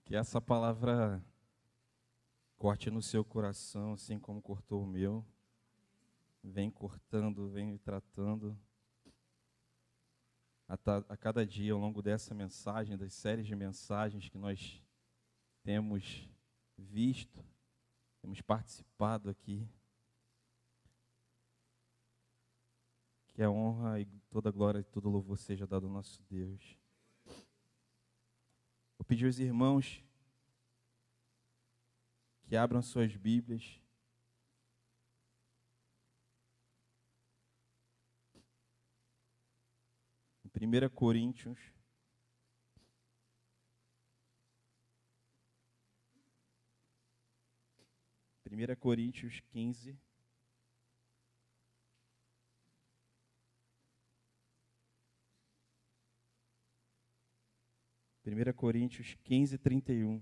Que essa palavra corte no seu coração, assim como cortou o meu. Vem cortando, vem me tratando. A cada dia, ao longo dessa mensagem, das séries de mensagens que nós temos visto, temos participado aqui. Que a honra e toda a glória e todo louvor seja dado ao nosso Deus. Vou pedir aos irmãos que abram suas Bíblias. Em 1 Coríntios, Primeira Coríntios 15. Primeira Coríntios 15, 31.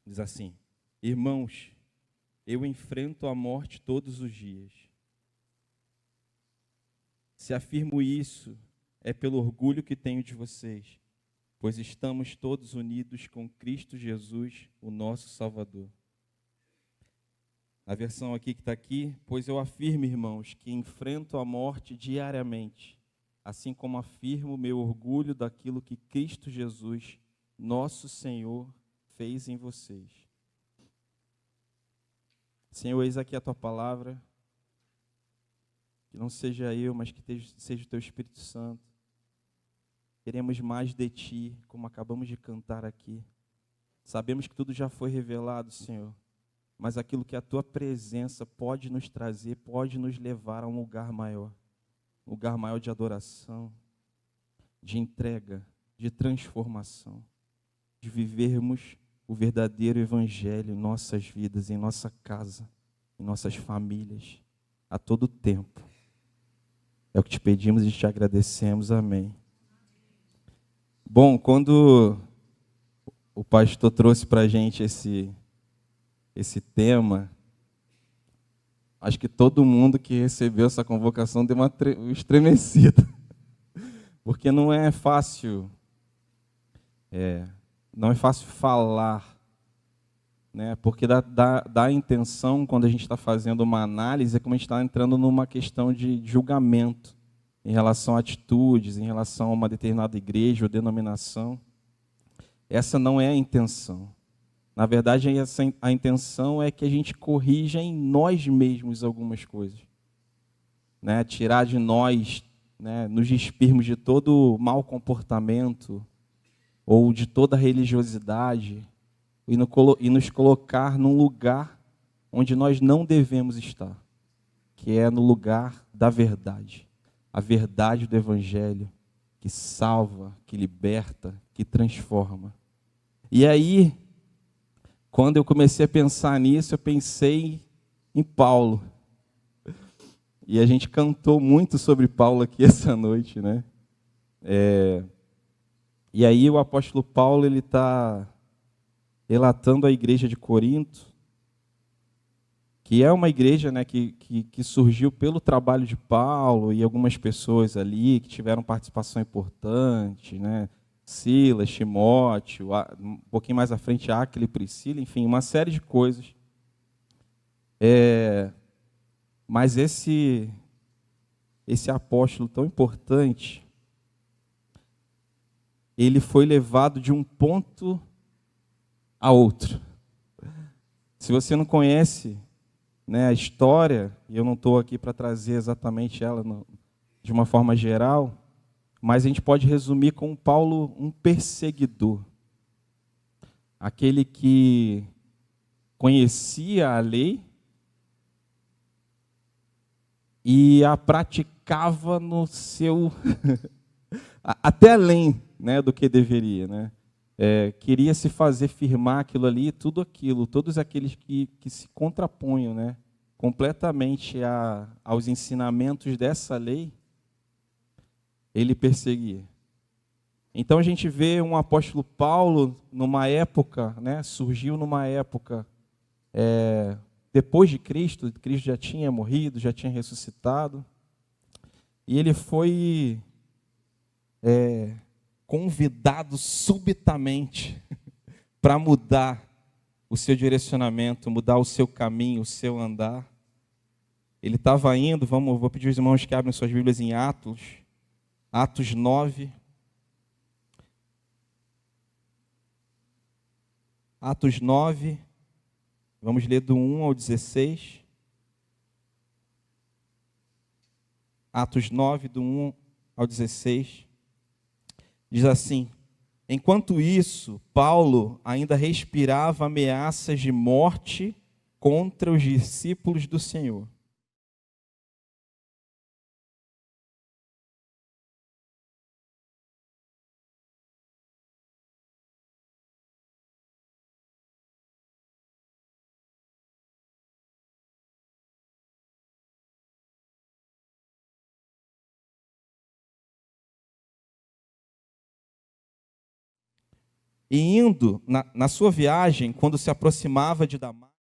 Diz assim: Irmãos, eu enfrento a morte todos os dias. Se afirmo isso, é pelo orgulho que tenho de vocês, pois estamos todos unidos com Cristo Jesus, o nosso Salvador. A versão aqui que está aqui, pois eu afirmo, irmãos, que enfrento a morte diariamente, assim como afirmo meu orgulho daquilo que Cristo Jesus, nosso Senhor, fez em vocês. Senhor, eis aqui a tua palavra, que não seja eu, mas que seja o teu Espírito Santo. Queremos mais de ti, como acabamos de cantar aqui. Sabemos que tudo já foi revelado, Senhor, mas aquilo que a tua presença pode nos trazer, pode nos levar a um lugar maior de adoração, de entrega, de transformação, de vivermos o verdadeiro evangelho em nossas vidas, em nossa casa, em nossas famílias, a todo tempo. É o que te pedimos e te agradecemos. Amém. Bom, quando o pastor trouxe para a gente esse tema, acho que todo mundo que recebeu essa convocação deu uma estremecida, porque não é fácil falar, né? Porque dá a intenção, quando a gente está fazendo uma análise, é como a gente está entrando numa questão de julgamento em relação a atitudes, em relação a uma determinada igreja ou denominação. Essa não é a intenção. Na verdade, a intenção é que a gente corrija em nós mesmos algumas coisas, né? Tirar de nós, né? Nos despirmos de todo mau comportamento ou de toda religiosidade e nos colocar num lugar onde nós não devemos estar, que é no lugar da verdade, a verdade do Evangelho, que salva, que liberta, que transforma. E aí, quando eu comecei a pensar nisso, eu pensei em Paulo. E a gente cantou muito sobre Paulo aqui essa noite, né? E aí o apóstolo Paulo, ele está relatando a igreja de Corinto, que é uma igreja, né, que surgiu pelo trabalho de Paulo e algumas pessoas ali que tiveram participação importante, né? Silas, Timóteo, um pouquinho mais à frente, Áquila e Priscila, enfim, uma série de coisas. Mas esse apóstolo tão importante, ele foi levado de um ponto a outro. Se você não conhece, né, a história, e eu não estou aqui para trazer exatamente ela de uma forma geral, mas a gente pode resumir com Paulo um perseguidor. Aquele que conhecia a lei e a praticava no seu até além, né, do que deveria, né? Queria se fazer firmar aquilo ali, tudo aquilo, todos aqueles que se contrapunham, né, completamente aos ensinamentos dessa lei, ele perseguia. Então a gente vê um apóstolo Paulo numa época, né, surgiu numa época depois de Cristo. Cristo já tinha morrido, já tinha ressuscitado. E ele foi convidado subitamente para mudar o seu direcionamento, mudar o seu caminho, o seu andar. Ele estava indo, vou pedir aos irmãos que abrem suas Bíblias em Atos 9. Atos 9, vamos ler do 1 ao 16. Atos 9, do 1 ao 16. Diz assim: enquanto isso, Paulo ainda respirava ameaças de morte contra os discípulos do Senhor. E indo na sua viagem, quando se aproximava de Damasco,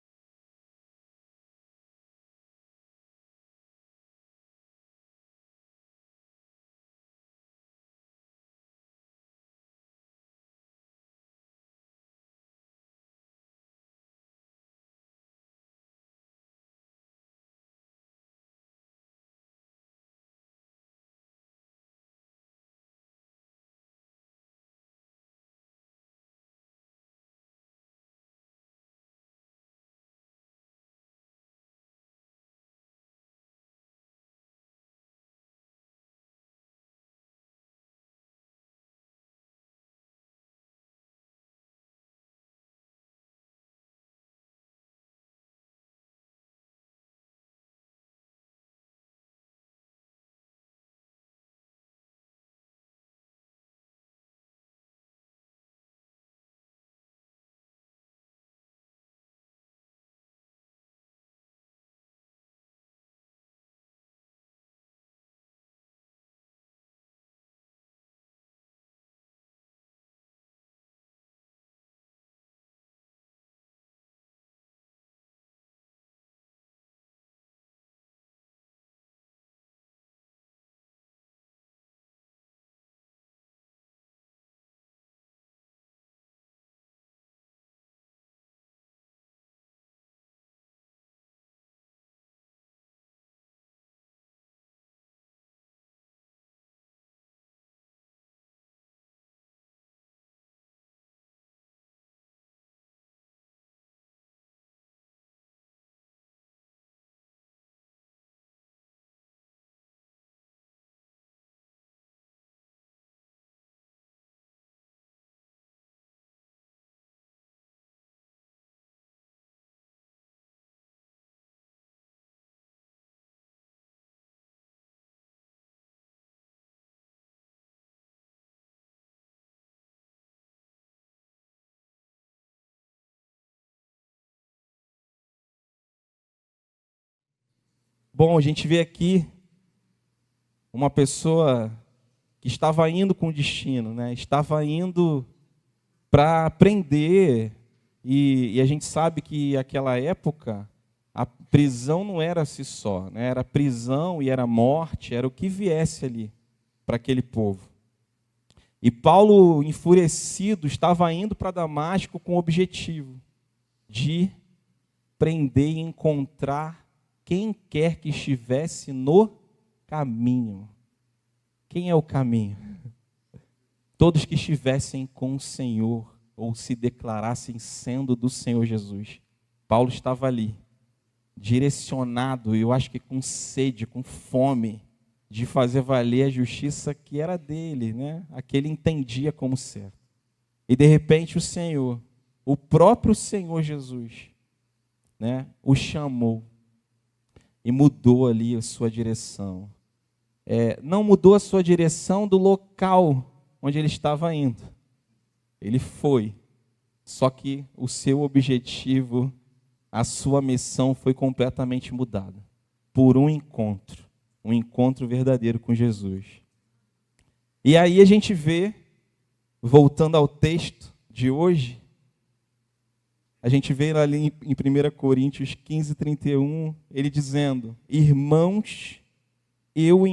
bom, a gente vê aqui uma pessoa que estava indo com destino, né? Estava indo para aprender, e a gente sabe que naquela época a prisão não era si só, né? Era prisão e era morte, era o que viesse ali para aquele povo. E Paulo, enfurecido, estava indo para Damasco com o objetivo de prender e encontrar quem quer que estivesse no caminho. Quem é o caminho? Todos que estivessem com o Senhor, ou se declarassem sendo do Senhor Jesus. Paulo estava ali, direcionado, eu acho que com sede, com fome, de fazer valer a justiça que era dele, né? A que ele entendia como certo. E de repente o Senhor, o próprio Senhor Jesus, né, o chamou e mudou ali a sua direção. Não mudou a sua direção do local onde ele estava indo. Ele foi, só que o seu objetivo, a sua missão foi completamente mudada por um encontro verdadeiro com Jesus. E aí a gente vê, voltando ao texto de hoje, A gente vê ali em 1 Coríntios 15, 31, ele dizendo: irmãos, eu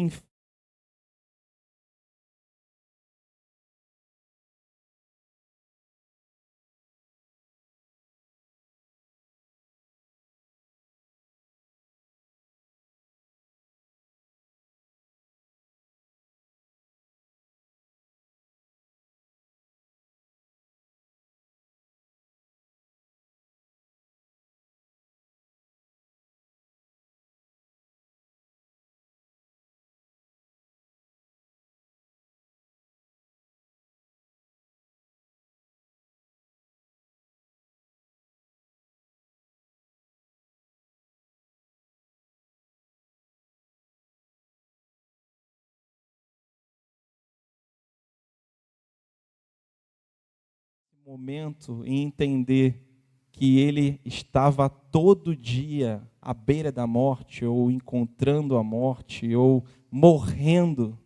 momento em entender que ele estava todo dia à beira da morte, ou encontrando a morte, ou morrendo,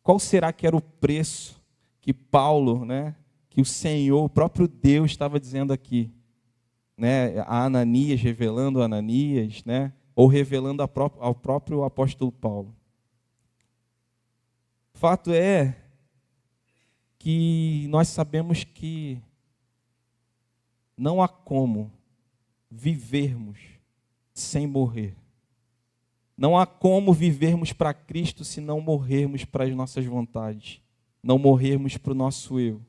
qual será que era o preço que Paulo, que o Senhor, o próprio Deus estava dizendo aqui, a Ananias, revelando a Ananias, ou revelando ao próprio apóstolo Paulo? Fato é que nós sabemos que não há como vivermos sem morrer. Não há como vivermos para Cristo se não morrermos para as nossas vontades, não morrermos para o nosso eu.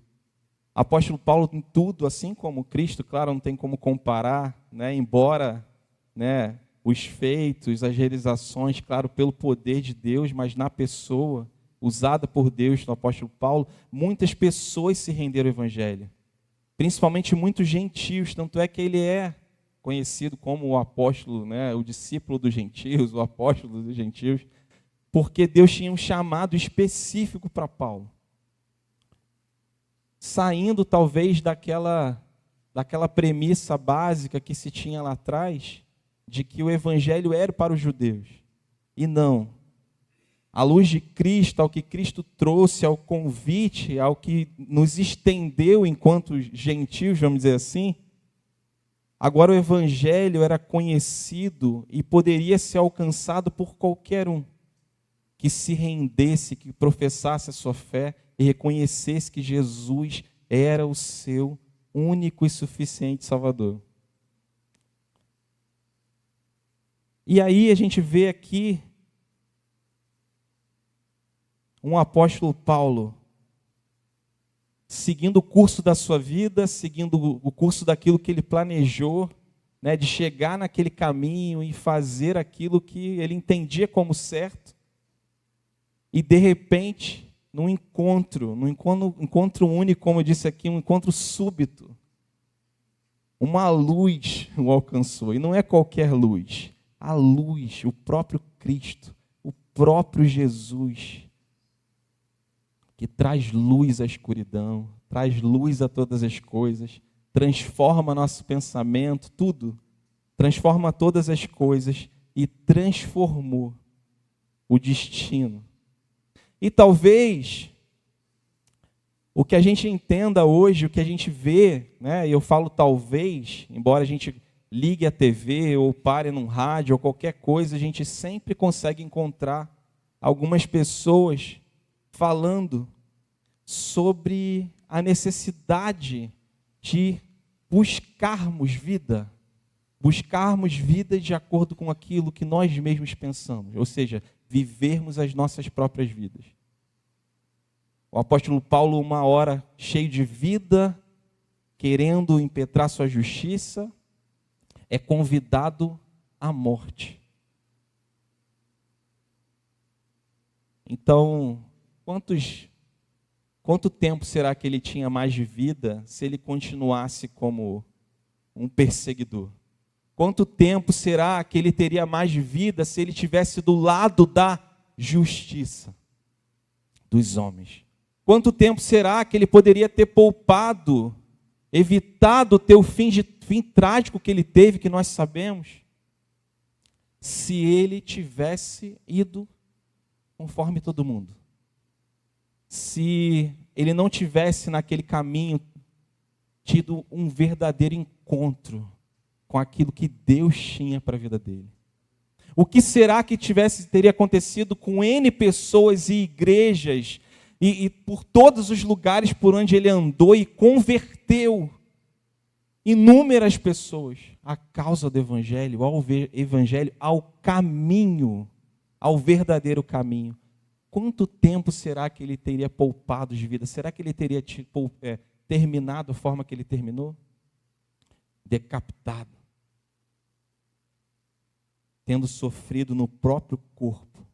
Apóstolo Paulo, em tudo, assim como Cristo, claro, não tem como comparar, embora os feitos, as realizações, claro, pelo poder de Deus, mas na pessoa usada por Deus, no apóstolo Paulo, muitas pessoas se renderam ao Evangelho, principalmente muitos gentios, tanto é que ele é conhecido como o apóstolo, o discípulo dos gentios, o apóstolo dos gentios, porque Deus tinha um chamado específico para Paulo. Saindo talvez daquela premissa básica que se tinha lá atrás, de que o Evangelho era para os judeus, e não. À luz de Cristo, ao que Cristo trouxe, ao convite, ao que nos estendeu enquanto gentios, vamos dizer assim, agora o Evangelho era conhecido e poderia ser alcançado por qualquer um que se rendesse, que professasse a sua fé e reconhecesse que Jesus era o seu único e suficiente Salvador. E aí a gente vê aqui um apóstolo Paulo seguindo o curso da sua vida, seguindo o curso daquilo que ele planejou, de chegar naquele caminho e fazer aquilo que ele entendia como certo. E de repente, num encontro único, como eu disse aqui, um encontro súbito, uma luz o alcançou. E não é qualquer luz, a luz, o próprio Cristo, o próprio Jesus, que traz luz à escuridão, traz luz a todas as coisas, transforma nosso pensamento, tudo, transforma todas as coisas e transformou o destino. E talvez o que a gente entenda hoje, o que a gente vê, e eu falo talvez, embora a gente ligue a TV ou pare num rádio ou qualquer coisa, a gente sempre consegue encontrar algumas pessoas falando sobre a necessidade de buscarmos vida de acordo com aquilo que nós mesmos pensamos, ou seja, vivermos as nossas próprias vidas. O apóstolo Paulo, uma hora cheio de vida, querendo impetrar sua justiça, é convidado à morte. Então, quanto tempo será que ele tinha mais de vida se ele continuasse como um perseguidor? Quanto tempo será que ele teria mais de vida se ele estivesse do lado da justiça dos homens? Quanto tempo será que ele poderia ter poupado, evitado ter o fim trágico que ele teve, que nós sabemos, se ele tivesse ido conforme todo mundo? Se ele não tivesse naquele caminho tido um verdadeiro encontro com aquilo que Deus tinha para a vida dele. O que será que teria acontecido com N pessoas e igrejas e por todos os lugares por onde ele andou e converteu inúmeras pessoas à causa do Evangelho, ao caminho, ao verdadeiro caminho? Quanto tempo será que ele teria poupado de vida? Será que ele teria terminado a forma que ele terminou? Decapitado, tendo sofrido no próprio corpo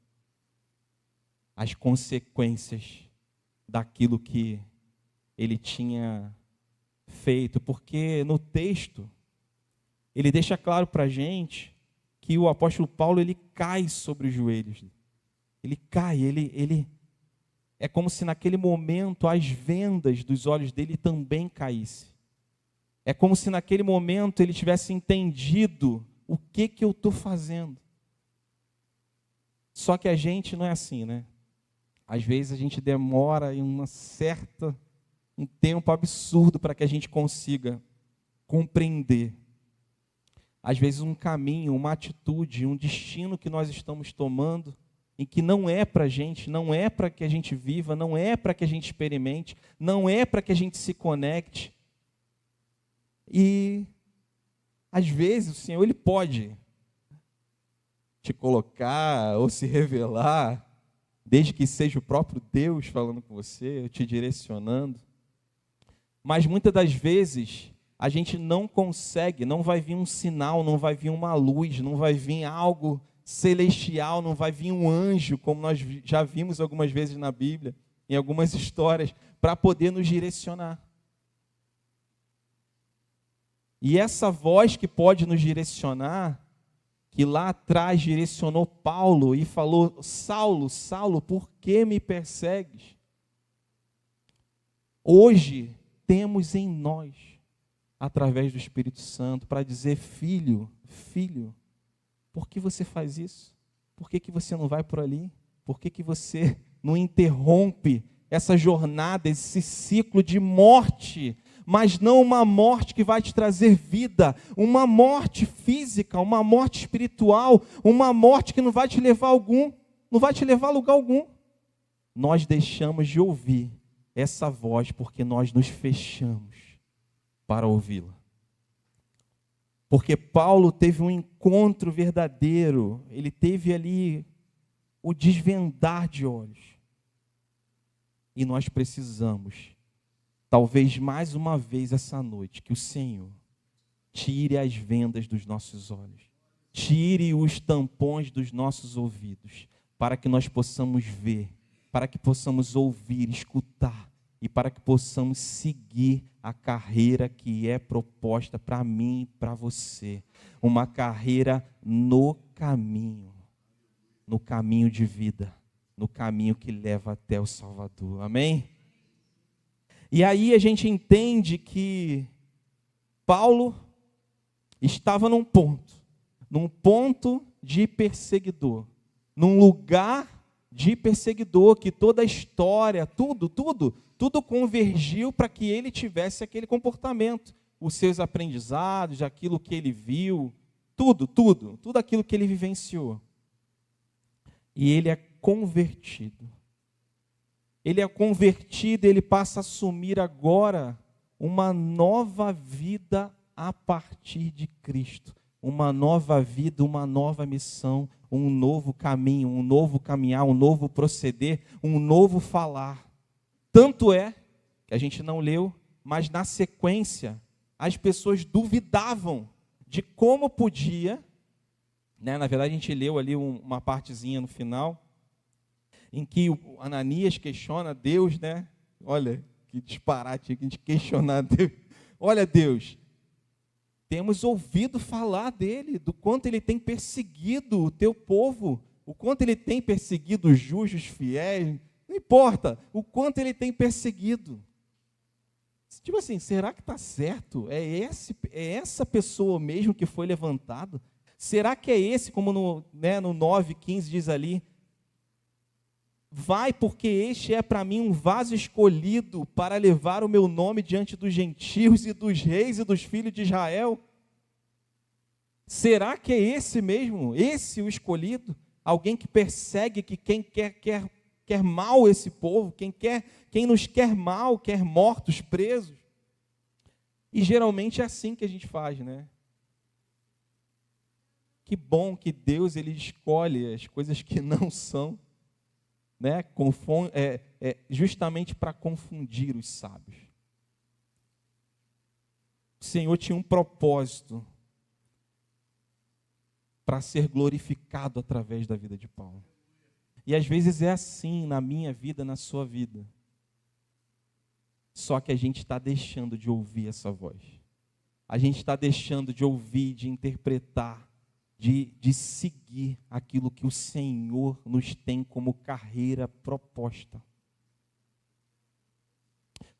as consequências daquilo que ele tinha feito, porque no texto ele deixa claro para a gente que o apóstolo Paulo ele cai sobre os joelhos, ele cai, ele é como se naquele momento as vendas dos olhos dele também caíssem, é como se naquele momento ele tivesse entendido o que eu estou fazendo. Só que a gente não é assim, né? Às vezes a gente demora em um tempo absurdo para que a gente consiga compreender. Às vezes um caminho, uma atitude, um destino que nós estamos tomando, em que não é para a gente, não é para que a gente viva, não é para que a gente experimente, não é para que a gente se conecte. E às vezes o Senhor ele pode te colocar ou se revelar, desde que seja o próprio Deus falando com você, te direcionando. Mas muitas das vezes a gente não consegue, não vai vir um sinal, não vai vir uma luz, não vai vir algo celestial, não vai vir um anjo, como nós já vimos algumas vezes na Bíblia, em algumas histórias, para poder nos direcionar. E essa voz que pode nos direcionar, que lá atrás direcionou Paulo e falou: Saulo, Saulo, por que me persegues? Hoje temos em nós, através do Espírito Santo, para dizer: filho, filho, por que você faz isso? Por que você não vai por ali? Por que você não interrompe essa jornada, esse ciclo de morte? Mas não uma morte que vai te trazer vida, uma morte física, uma morte espiritual, uma morte que não vai te levar a lugar algum. Nós deixamos de ouvir essa voz porque nós nos fechamos para ouvi-la. Porque Paulo teve um encontro verdadeiro, ele teve ali o desvendar de olhos. E nós precisamos, talvez mais uma vez essa noite, que o Senhor tire as vendas dos nossos olhos, tire os tampões dos nossos ouvidos, para que nós possamos ver, para que possamos ouvir, escutar, e para que possamos seguir a carreira que é proposta para mim e para você. Uma carreira no caminho de vida, no caminho que leva até o Salvador. Amém? E aí a gente entende que Paulo estava num ponto de perseguidor, num lugar de perseguidor, que toda a história, tudo convergiu para que ele tivesse aquele comportamento, os seus aprendizados, aquilo que ele viu, tudo aquilo que ele vivenciou. E ele é convertido. Ele passa a assumir agora uma nova vida a partir de Cristo. Uma nova vida, uma nova missão, um novo caminho, um novo caminhar, um novo proceder, um novo falar. Tanto é que a gente não leu, mas na sequência as pessoas duvidavam de como podia, né? Na verdade a gente leu ali uma partezinha no final, em que o Ananias questiona Deus, né? Olha, que disparate, que a gente questionar Deus. Olha, Deus, temos ouvido falar dele, do quanto ele tem perseguido o teu povo, o quanto ele tem perseguido os justos, fiéis, não importa, o quanto ele tem perseguido. Tipo assim, será que está certo? É essa pessoa mesmo que foi levantado? Será que é esse, como no 9:15 diz ali, vai, porque este é para mim um vaso escolhido para levar o meu nome diante dos gentios e dos reis e dos filhos de Israel. Será que é esse mesmo, esse o escolhido? Alguém que persegue, que quem quer mal esse povo, quem nos quer mal, quer mortos, presos. E geralmente é assim que a gente faz, né? Que bom que Deus ele escolhe as coisas que não são, né? Justamente para confundir os sábios. O Senhor tinha um propósito para ser glorificado através da vida de Paulo. E às vezes é assim na minha vida, na sua vida. Só que a gente está deixando de ouvir essa voz. A gente está deixando de ouvir, de interpretar, de seguir aquilo que o Senhor nos tem como carreira proposta.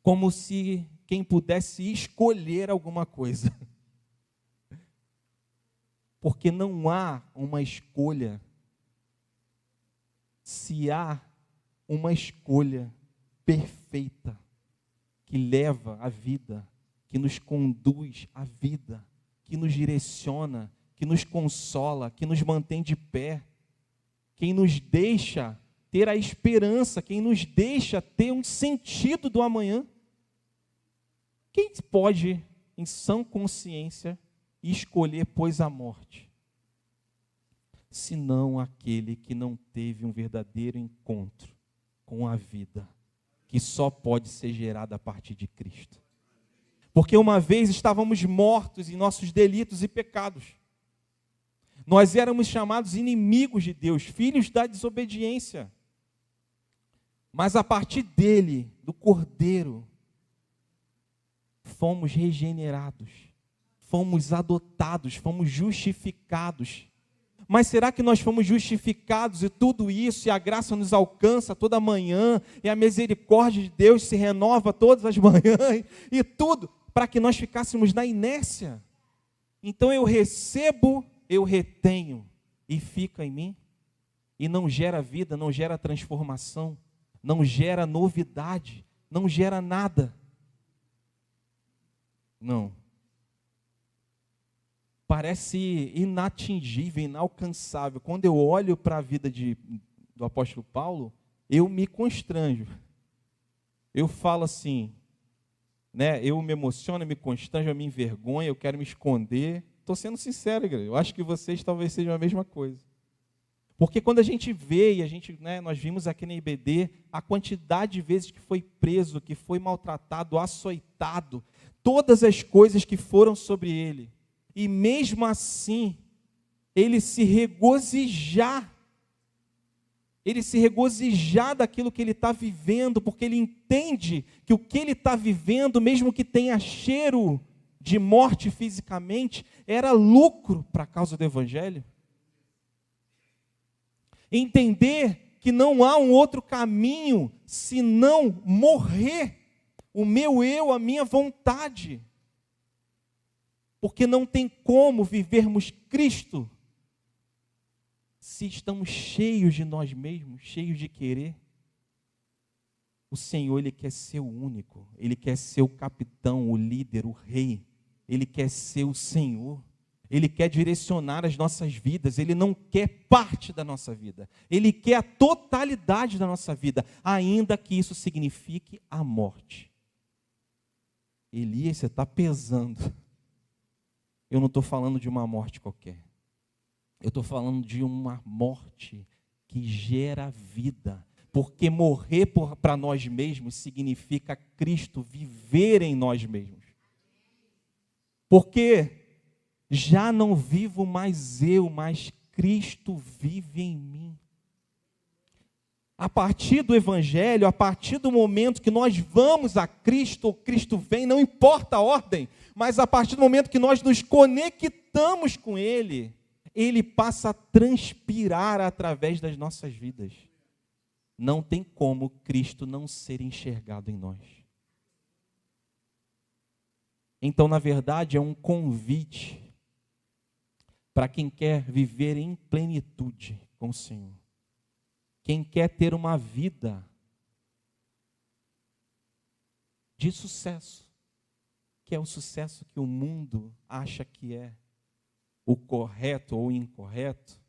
Como se quem pudesse escolher alguma coisa. Porque não há uma escolha. Se há uma escolha perfeita, que leva à vida, que nos conduz à vida, que nos direciona, que nos consola, que nos mantém de pé, quem nos deixa ter a esperança, quem nos deixa ter um sentido do amanhã. Quem pode, em sã consciência, escolher, pois, a morte? Senão aquele que não teve um verdadeiro encontro com a vida, que só pode ser gerada a partir de Cristo. Porque uma vez estávamos mortos em nossos delitos e pecados. Nós éramos chamados inimigos de Deus, filhos da desobediência. Mas a partir dele, do Cordeiro, fomos regenerados, fomos adotados, fomos justificados. Mas será que nós fomos justificados e tudo isso, e a graça nos alcança toda manhã, e a misericórdia de Deus se renova todas as manhãs, e tudo, para que nós ficássemos na inércia? Então eu recebo, eu retenho, e fica em mim, e não gera vida, não gera transformação, não gera novidade, não gera nada. Não. Parece inatingível, inalcançável. Quando eu olho para a vida do apóstolo Paulo, eu me constranjo. Eu falo assim, né? Eu me emociono, me constranjo, eu me envergonho, eu quero me esconder. Estou sendo sincero, igreja. Eu acho que vocês talvez sejam a mesma coisa. Porque quando a gente vê, e nós vimos aqui na IBD, a quantidade de vezes que foi preso, que foi maltratado, açoitado, todas as coisas que foram sobre ele. E mesmo assim, ele se regozijar daquilo que ele está vivendo, porque ele entende que o que ele está vivendo, mesmo que tenha cheiro de morte fisicamente, era lucro para a causa do Evangelho. Entender que não há um outro caminho senão morrer o meu eu, a minha vontade. Porque não tem como vivermos Cristo se estamos cheios de nós mesmos, cheios de querer. O Senhor, Ele quer ser o único, Ele quer ser o capitão, o líder, o rei. Ele quer ser o Senhor. Ele quer direcionar as nossas vidas. Ele não quer parte da nossa vida. Ele quer a totalidade da nossa vida, ainda que isso signifique a morte. Elias, você está pesando. Eu não estou falando de uma morte qualquer. Eu estou falando de uma morte que gera vida. Porque morrer para nós mesmos significa Cristo viver em nós mesmos. Porque já não vivo mais eu, mas Cristo vive em mim. A partir do Evangelho, a partir do momento que nós vamos a Cristo, ou Cristo vem, não importa a ordem, mas a partir do momento que nós nos conectamos com Ele, Ele passa a transpirar através das nossas vidas. Não tem como Cristo não ser enxergado em nós. Então, na verdade, é um convite para quem quer viver em plenitude com o Senhor. quem quer ter uma vida de sucesso, que é o sucesso que o mundo acha que é o correto ou o incorreto,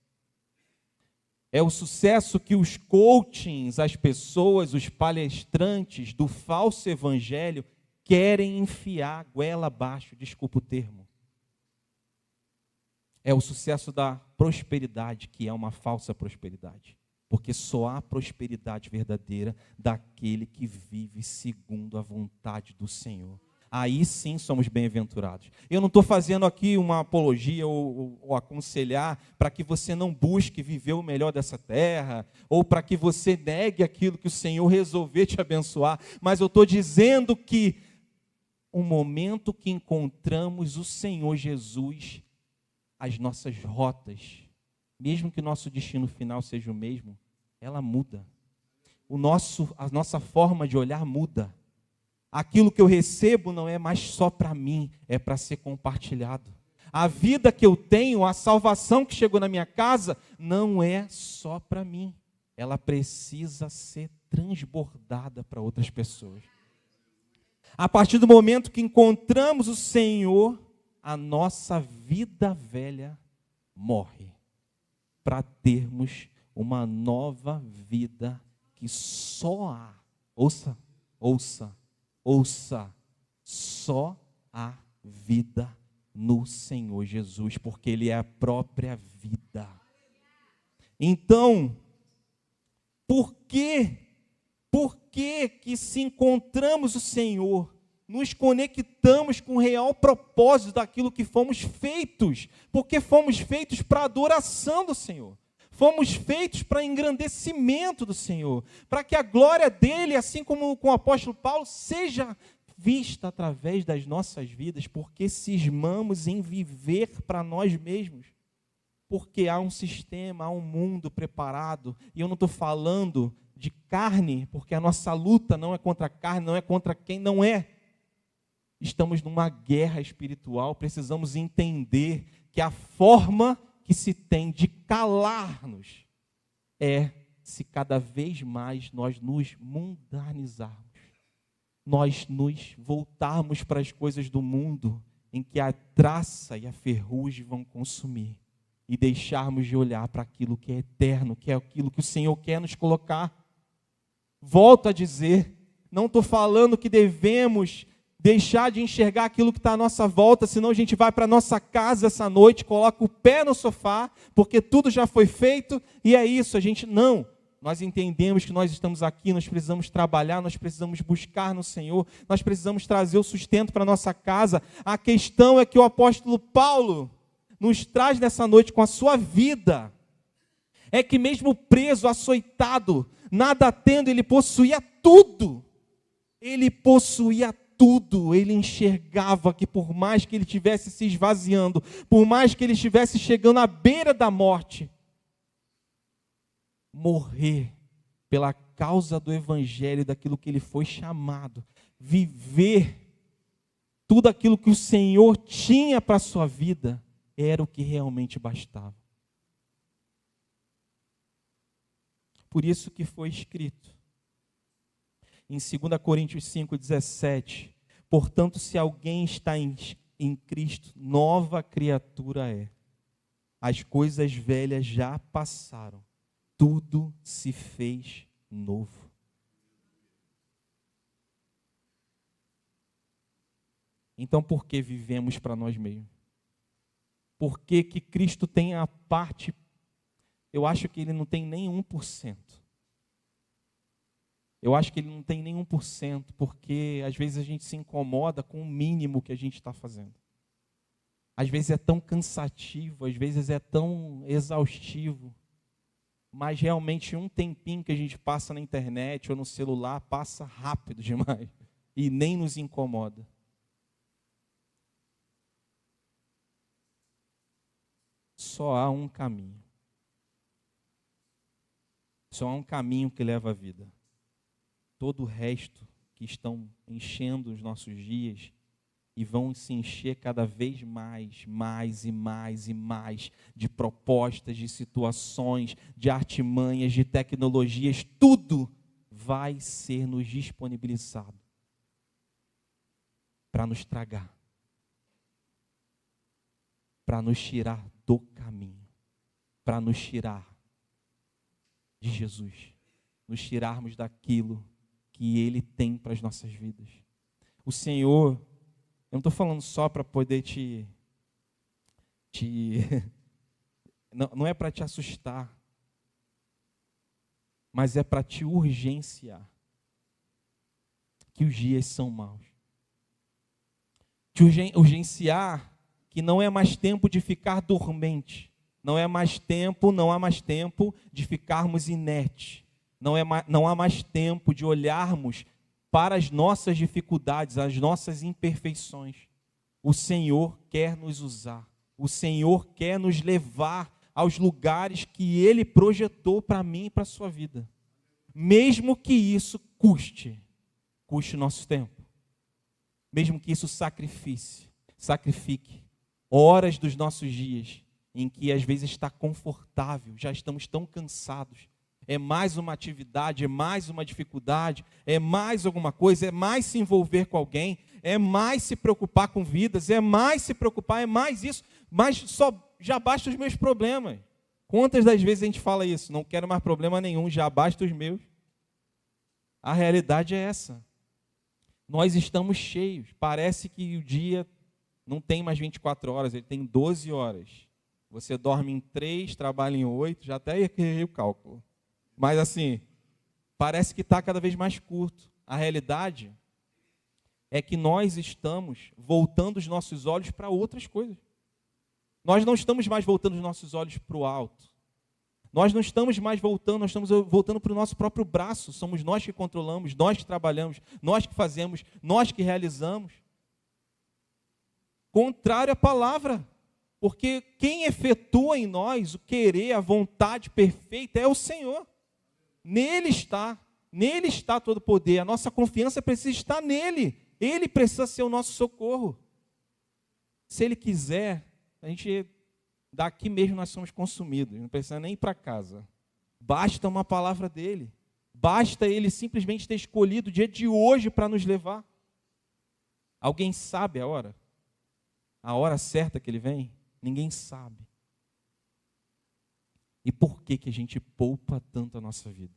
é o sucesso que os coachings, as pessoas, os palestrantes do falso evangelho querem enfiar a goela abaixo, desculpa o termo. É o sucesso da prosperidade, que é uma falsa prosperidade. Porque só há prosperidade verdadeira daquele que vive segundo a vontade do Senhor. Aí sim somos bem-aventurados. Eu não estou fazendo aqui uma apologia ou aconselhar para que você não busque viver o melhor dessa terra, ou para que você negue aquilo que o Senhor resolver te abençoar, mas eu estou dizendo que o momento que encontramos o Senhor Jesus, as nossas rotas, mesmo que o nosso destino final seja o mesmo, ela muda. A nossa forma de olhar muda. Aquilo que eu recebo não é mais só para mim, é para ser compartilhado. A vida que eu tenho, a salvação que chegou na minha casa, não é só para mim. Ela precisa ser transbordada para outras pessoas. A partir do momento que encontramos o Senhor, a nossa vida velha morre, para termos uma nova vida que só há. Ouça, só há vida no Senhor Jesus, porque Ele é a própria vida. Então, por que que se encontramos o Senhor, nos conectamos com o real propósito daquilo que fomos feitos? Porque fomos feitos para a adoração do Senhor. Fomos feitos para engrandecimento do Senhor, para que a glória dele, assim como com o apóstolo Paulo, seja vista através das nossas vidas, porque cismamos em viver para nós mesmos, porque há um sistema, há um mundo preparado, e eu não estou falando de carne, porque a nossa luta não é contra a carne, não é contra quem não é. Estamos numa guerra espiritual, precisamos entender que a forma que se tem de calar-nos é se cada vez mais nós nos mundanizarmos, nós nos voltarmos para as coisas do mundo, em que a traça e a ferrugem vão consumir, e deixarmos de olhar para aquilo que é eterno, que é aquilo que o Senhor quer nos colocar. Volto a dizer, não estou falando que devemos deixar de enxergar aquilo que está à nossa volta, senão a gente vai para a nossa casa essa noite, coloca o pé no sofá, porque tudo já foi feito, e é isso, nós entendemos que nós estamos aqui, nós precisamos trabalhar, nós precisamos buscar no Senhor, nós precisamos trazer o sustento para a nossa casa. A questão é que o apóstolo Paulo nos traz nessa noite com a sua vida, é que mesmo preso, açoitado, nada tendo, ele possuía tudo, ele enxergava que por mais que ele estivesse se esvaziando, por mais que ele estivesse chegando à beira da morte, morrer pela causa do evangelho, daquilo que ele foi chamado, viver tudo aquilo que o Senhor tinha para a sua vida, era o que realmente bastava. Por isso que foi escrito em 2 Coríntios 5,17, portanto, se alguém está em Cristo, nova criatura é. As coisas velhas já passaram, tudo se fez novo. Então, por que vivemos para nós mesmos? Por que que Cristo tem a parte? Eu acho que ele não tem nem 1%. Eu acho que ele não tem nem 1%, porque às vezes a gente se incomoda com o mínimo que a gente está fazendo. Às vezes é tão cansativo, às vezes é tão exaustivo, mas realmente um tempinho que a gente passa na internet ou no celular passa rápido demais e nem nos incomoda. Só há um caminho. Só há um caminho que leva à vida. Todo o resto que estão enchendo os nossos dias e vão se encher cada vez mais e mais de propostas, de situações, de artimanhas, de tecnologias, tudo vai ser nos disponibilizado para nos tragar, para nos tirar do caminho, para nos tirar de Jesus, nos tirarmos daquilo que Ele tem para as nossas vidas. O Senhor, eu não estou falando só para poder não é para te assustar, mas é para te urgenciar, que os dias são maus. Te urgenciar que não é mais tempo de ficar dormente, não há mais tempo de ficarmos inertes, não há mais tempo de olharmos para as nossas dificuldades, as nossas imperfeições. O Senhor quer nos usar, o Senhor quer nos levar aos lugares que Ele projetou para mim e para a sua vida. Mesmo que isso custe o nosso tempo. Mesmo que isso sacrifique horas dos nossos dias, em que às vezes está confortável, já estamos tão cansados. É mais uma atividade, é mais uma dificuldade, é mais alguma coisa, é mais se envolver com alguém, é mais se preocupar com vidas, é mais se preocupar, é mais isso, mas só já basta os meus problemas. Quantas das vezes a gente fala isso? Não quero mais problema nenhum, já basta os meus. A realidade é essa. Nós estamos cheios. Parece que o dia não tem mais 24 horas, ele tem 12 horas. Você dorme em 3, trabalha em 8, já até errei o cálculo. Mas assim, parece que está cada vez mais curto. A realidade é que nós estamos voltando os nossos olhos para outras coisas. Nós não estamos mais voltando os nossos olhos para o alto. Nós não estamos mais voltando, nós estamos voltando para o nosso próprio braço. Somos nós que controlamos, nós que trabalhamos, nós que fazemos, nós que realizamos. Contrário à palavra. Porque quem efetua em nós o querer, a vontade perfeita é o Senhor. Nele está todo o poder. A nossa confiança precisa estar nele. Ele precisa ser o nosso socorro. Se Ele quiser, a gente, daqui mesmo nós somos consumidos. Não precisa nem ir para casa. Basta uma palavra dele. Basta Ele simplesmente ter escolhido o dia de hoje para nos levar. Alguém sabe a hora? A hora certa que Ele vem? Ninguém sabe. E por que a gente poupa tanto a nossa vida?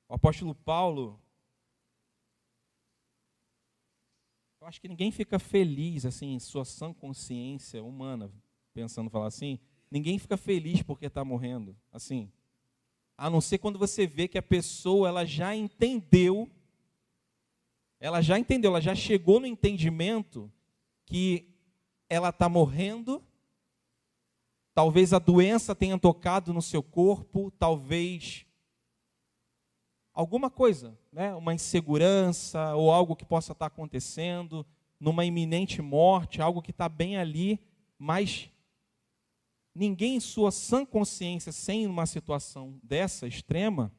O apóstolo Paulo, eu acho que ninguém fica feliz, assim, em sua sã consciência humana, pensando falar assim, ninguém fica feliz porque está morrendo, assim, a não ser quando você vê que a pessoa, ela já chegou no entendimento que ela está morrendo, talvez a doença tenha tocado no seu corpo, talvez alguma coisa, né? Uma insegurança ou algo que possa estar acontecendo, numa iminente morte, algo que está bem ali, mas ninguém em sua sã consciência, sem uma situação dessa extrema,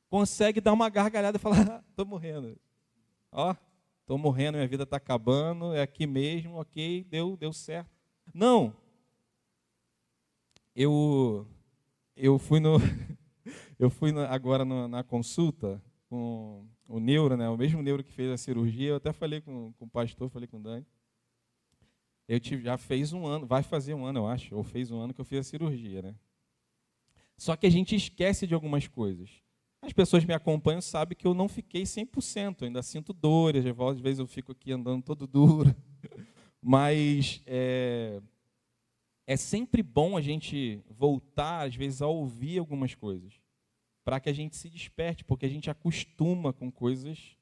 consegue dar uma gargalhada e falar, estou morrendo. Estou morrendo, minha vida está acabando, é aqui mesmo, ok, deu certo. Não. Eu fui agora na consulta com o neuro, né, o mesmo neuro que fez a cirurgia, eu até falei com o pastor, falei com o Dani. Já fez um ano, vai fazer um ano, eu acho, ou fez um ano que eu fiz a cirurgia, né? Só que a gente esquece de algumas coisas. As pessoas que me acompanham sabem que eu não fiquei 100%, ainda sinto dores, às vezes eu fico aqui andando todo duro. Mas é sempre bom a gente voltar, às vezes, a ouvir algumas coisas, para que a gente se desperte, porque a gente acostuma com coisas,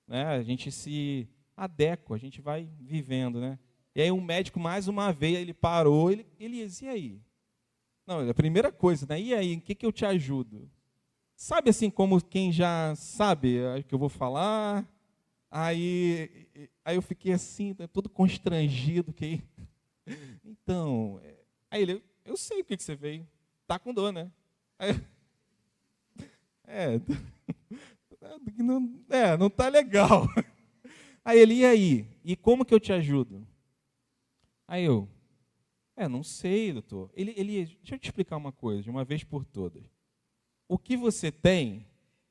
né? A gente se adequa, a gente vai vivendo, né? E aí o médico, mais uma vez, ele parou, ele disse, e aí? Não, a primeira coisa, né? E aí, em que eu te ajudo? Sabe assim, como quem já sabe o que eu vou falar? Aí eu fiquei assim, todo constrangido. Então, aí ele, eu sei o que você veio. Tá com dor, né? Aí Não está legal. Aí ele, e aí? E como que eu te ajudo? Aí eu, não sei, doutor. Deixa eu te explicar uma coisa, de uma vez por todas. O que você tem,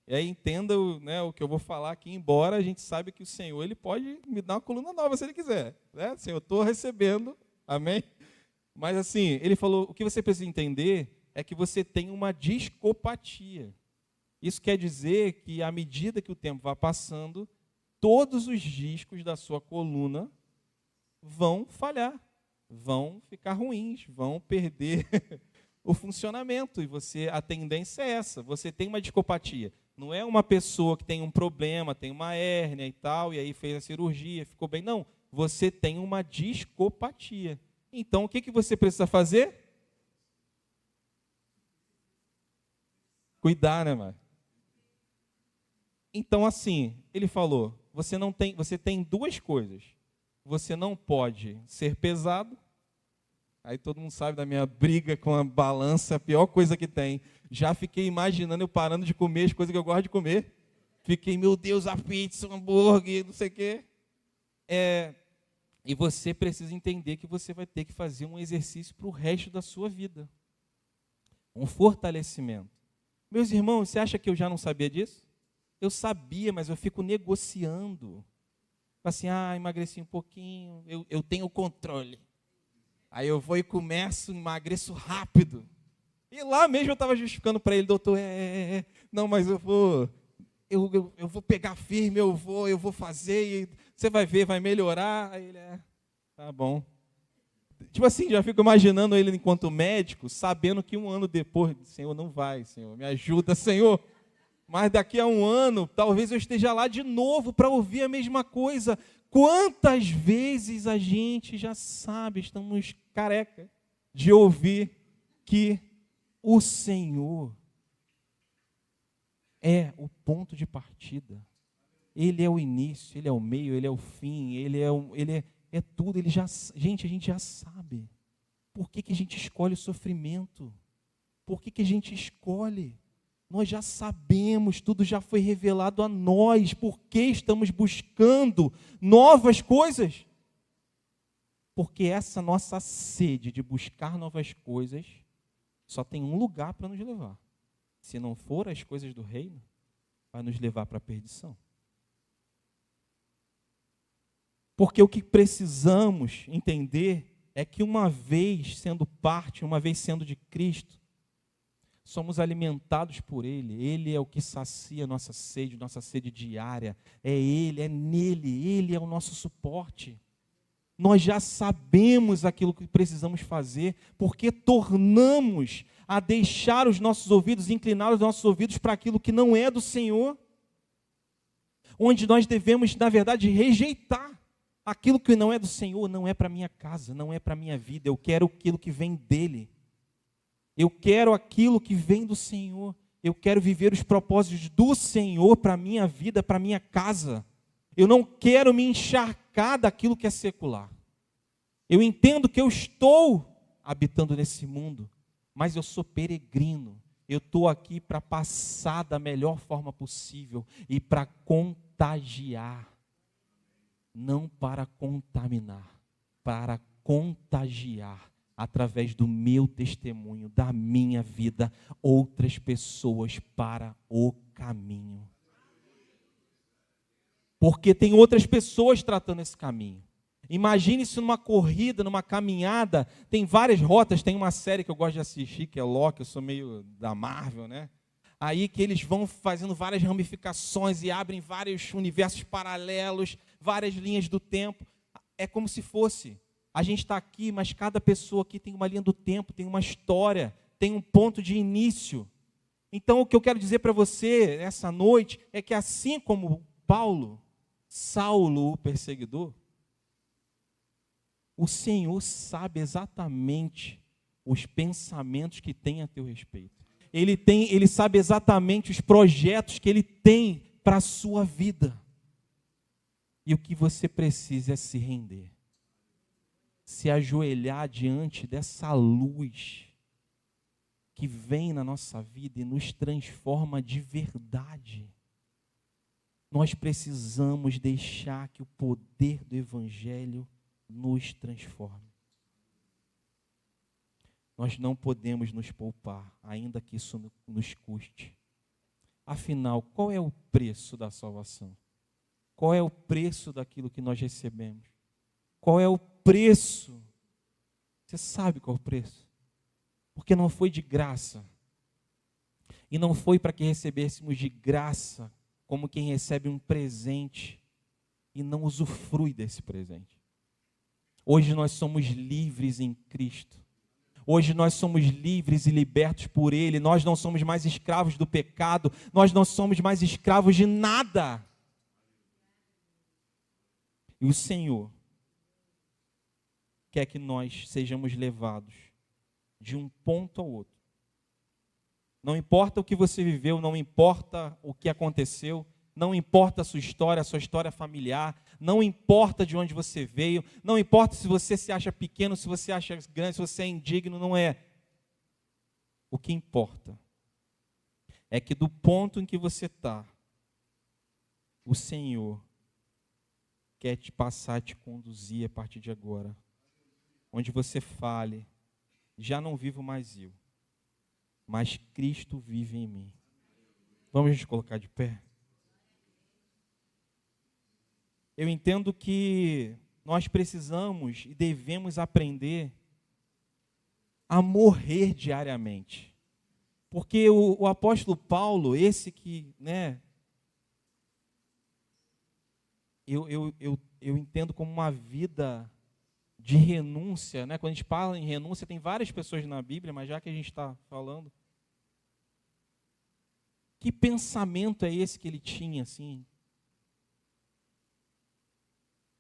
entenda o que eu vou falar aqui, embora a gente saiba que o Senhor, Ele pode me dar uma coluna nova se Ele quiser. Né? Senhor, eu estou recebendo, amém? Mas assim, Ele falou, o que você precisa entender é que você tem uma discopatia. Isso quer dizer que, à medida que o tempo vai passando, todos os discos da sua coluna vão falhar, vão ficar ruins, vão perder o funcionamento. E a tendência é essa. Você tem uma discopatia. Não é uma pessoa que tem um problema, tem uma hérnia e tal, e aí fez a cirurgia, ficou bem. Não, você tem uma discopatia. Então, o que você precisa fazer? Cuidar, né, Mário? Então, assim, ele falou, você tem duas coisas. Você não pode ser pesado. Aí todo mundo sabe da minha briga com a balança, a pior coisa que tem. Já fiquei imaginando eu parando de comer as coisas que eu gosto de comer. Fiquei, meu Deus, a pizza, o hambúrguer, não sei o quê. E você precisa entender que você vai ter que fazer um exercício para o resto da sua vida. Um fortalecimento. Meus irmãos, você acha que eu já não sabia disso? Eu sabia, mas eu fico negociando. Assim, emagreci um pouquinho, eu tenho controle. Aí eu vou e começo, emagreço rápido. E lá mesmo eu estava justificando para ele, doutor, não, mas eu vou pegar firme, eu vou fazer, e você vai ver, vai melhorar. Aí ele, tá bom. Tipo assim, já fico imaginando ele enquanto médico, sabendo que um ano depois, Senhor, não vai, Senhor, me ajuda, Senhor. Mas daqui a um ano, talvez eu esteja lá de novo para ouvir a mesma coisa. Quantas vezes a gente já sabe, estamos careca de ouvir que o Senhor é o ponto de partida. Ele é o início, Ele é o meio, Ele é o fim, Ele é tudo. Gente, a gente já sabe. Por que a gente escolhe o sofrimento? Por que a gente escolhe? Nós já sabemos, tudo já foi revelado a nós. Por que estamos buscando novas coisas? Porque essa nossa sede de buscar novas coisas só tem um lugar para nos levar. Se não for as coisas do reino, vai nos levar para a perdição. Porque o que precisamos entender é que uma vez sendo parte, uma vez sendo de Cristo, somos alimentados por Ele. Ele é o que sacia nossa sede diária. É Ele, é nele, Ele é o nosso suporte. Nós já sabemos aquilo que precisamos fazer, porque tornamos a deixar os nossos ouvidos, inclinar os nossos ouvidos para aquilo que não é do Senhor, onde nós devemos, na verdade, rejeitar aquilo que não é do Senhor. Não é para a minha casa, não é para a minha vida, eu quero aquilo que vem dEle. Eu quero aquilo que vem do Senhor. Eu quero viver os propósitos do Senhor para a minha vida, para a minha casa. Eu não quero me encharcar daquilo que é secular. Eu entendo que eu estou habitando nesse mundo, mas eu sou peregrino. Eu estou aqui para passar da melhor forma possível e para contagiar. Não para contaminar, para contagiar. Através do meu testemunho, da minha vida, outras pessoas para o caminho. Porque tem outras pessoas tratando esse caminho. Imagine se numa corrida, numa caminhada, tem várias rotas, tem uma série que eu gosto de assistir, que é Loki, eu sou meio da Marvel, né? Aí que eles vão fazendo várias ramificações e abrem vários universos paralelos, várias linhas do tempo. É como se fosse... A gente está aqui, mas cada pessoa aqui tem uma linha do tempo, tem uma história, tem um ponto de início. Então, o que eu quero dizer para você essa noite é que assim como Paulo, Saulo, o perseguidor, o Senhor sabe exatamente os pensamentos que tem a teu respeito. Ele sabe exatamente os projetos que Ele tem para a sua vida. E o que você precisa é se render. Se ajoelhar diante dessa luz que vem na nossa vida e nos transforma de verdade. Nós precisamos deixar que o poder do Evangelho nos transforme. Nós não podemos nos poupar, ainda que isso nos custe. Afinal, qual é o preço da salvação? Qual é o preço daquilo que nós recebemos? Qual é o preço? Você sabe qual é o preço? Porque não foi de graça. E não foi para que recebêssemos de graça, como quem recebe um presente e não usufrui desse presente. Hoje nós somos livres em Cristo. Hoje nós somos livres e libertos por Ele. Nós não somos mais escravos do pecado. Nós não somos mais escravos de nada. E o Senhor quer que nós sejamos levados de um ponto ao outro. Não importa o que você viveu, não importa o que aconteceu, não importa a sua história familiar, não importa de onde você veio, não importa se você se acha pequeno, se você acha grande, se você é indigno, não é. O que importa é que do ponto em que você está, o Senhor quer te passar, te conduzir a partir de agora, onde você fale, já não vivo mais eu, mas Cristo vive em mim. Vamos nos colocar de pé? Eu entendo que nós precisamos e devemos aprender a morrer diariamente. Porque o apóstolo Paulo, esse que, eu entendo como uma vida de renúncia, Quando a gente fala em renúncia, tem várias pessoas na Bíblia, mas já que a gente está falando, que pensamento é esse que ele tinha, assim?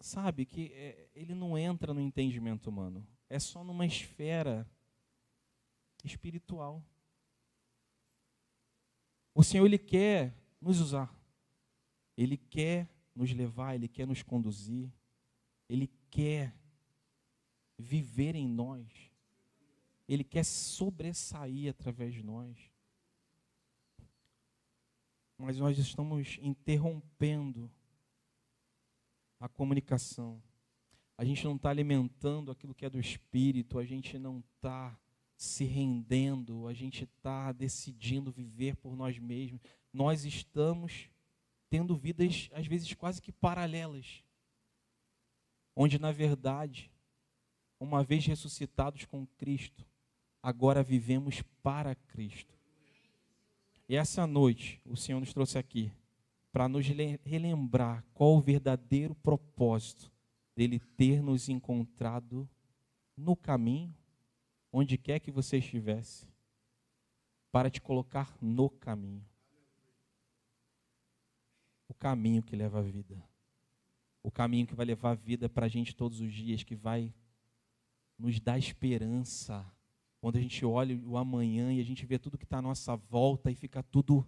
Sabe, que ele não entra no entendimento humano, é só numa esfera espiritual. O Senhor, Ele quer nos usar, Ele quer nos levar, Ele quer nos conduzir, Ele quer viver em nós, Ele quer sobressair através de nós. Mas nós estamos interrompendo a comunicação. A gente não está alimentando aquilo que é do Espírito, a gente não está se rendendo, a gente está decidindo viver por nós mesmos. Nós estamos tendo vidas, às vezes, quase que paralelas, onde, na verdade, uma vez ressuscitados com Cristo, agora vivemos para Cristo. E essa noite, o Senhor nos trouxe aqui para nos relembrar qual o verdadeiro propósito dele ter nos encontrado no caminho, onde quer que você estivesse, para te colocar no caminho. O caminho que leva a vida. O caminho que vai levar a vida para a gente todos os dias, que vai nos dar esperança. Quando a gente olha o amanhã e a gente vê tudo que está à nossa volta e fica tudo...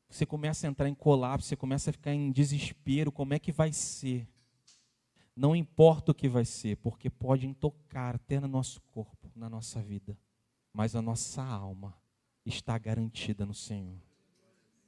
Você começa a entrar em colapso, você começa a ficar em desespero, como é que vai ser? Não importa o que vai ser, porque podem tocar até no nosso corpo, na nossa vida, mas a nossa alma está garantida no Senhor.